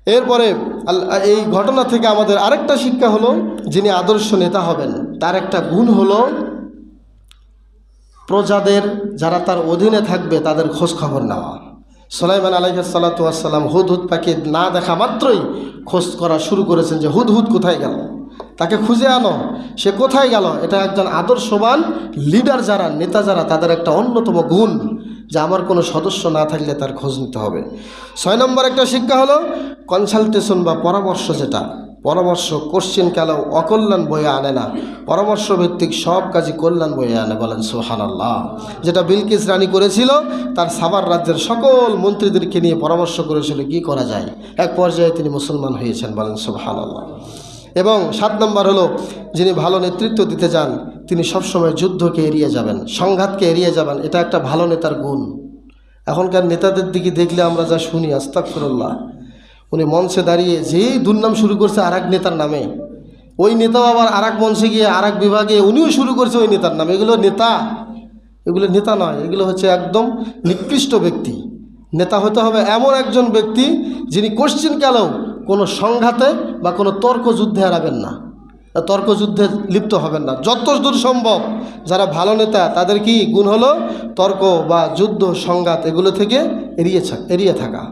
এরপরে এই ঘটনা থেকে আমাদের আরেকটা শিক্ষা হলো, যিনি আদর্শ নেতা হবেন তার একটা গুণ হলো প্রজাদের যারা তার অধীনে থাকবে তাদের খোঁজ খবর নেওয়া। সুলাইমান আলাইহিস সালাতু ওয়াস সালাম হুদহুদ পাখি না দেখা মাত্রই খোঁজ করা শুরু করেছেন যে হুদহুদ কোথায় গেল, তাকে খুঁজে আনো, সে কোথায় গেল। এটা একজন আদর্শবান লিডার যারা, নেতা যারা, তাদের একটা অন্যতম গুণ যে আমার কোনো সদস্য না থাকলে তার খোঁজ নিতে হবে। 6 নম্বর একটা শিক্ষা হলো কনসালটেশন বা পরামর্শ, যেটা পরামর্শ কোশ্চেন কালেও অকল্যাণ বয়ে আনে না, পরামর্শ ভিত্তিক সব কাজই কল্যাণ বয়ে আনে, বলেন সুবহানাল্লাহ। যেটা বিলকিস রানী করেছিল, তার সাবার রাজ্যের সকল মন্ত্রীদেরকে নিয়ে পরামর্শ করেছিল কি করা যায়, এক পর্যায়ে তিনি মুসলমান হয়েছেন, বলেন সুবহানাল্লাহ। এবং 7 নম্বর হলো যিনি ভালো নেতৃত্ব দিতে চান তিনি সবসময় যুদ্ধকে এড়িয়ে যাবেন, সংঘাতকে এড়িয়ে যাবেন। এটা একটা ভালো নেতার গুণ। এখনকার নেতাদের দিকে দেখলে আমরা যা শুনি, আস্তাগফিরুল্লাহ, উনি মঞ্চে দাঁড়িয়ে যেই দুর্নাম শুরু করছে আর এক নেতার নামে, ওই নেতাও আবার আর এক মঞ্চে গিয়ে আর এক বিভাগে উনিও শুরু করছে ওই নেতার নামে। এগুলো নেতা? এগুলো নেতা নয়, এগুলো হচ্ছে একদম নিকৃষ্ট ব্যক্তি। নেতা হতে হবে এমন একজন ব্যক্তি যিনি কোশ্চেন কালেও কোনো সংঘাতে বা কোনো তর্কযুদ্ধে হারাবেন না, তর্কযুদ্ধে লিপ্ত হবেন না। যত দূর সম্ভব যারা ভালো নেতা তাদের কি গুণ হলো তর্ক বা যুদ্ধ সংঘাত এগুলো থেকে এড়িয়ে থাকা।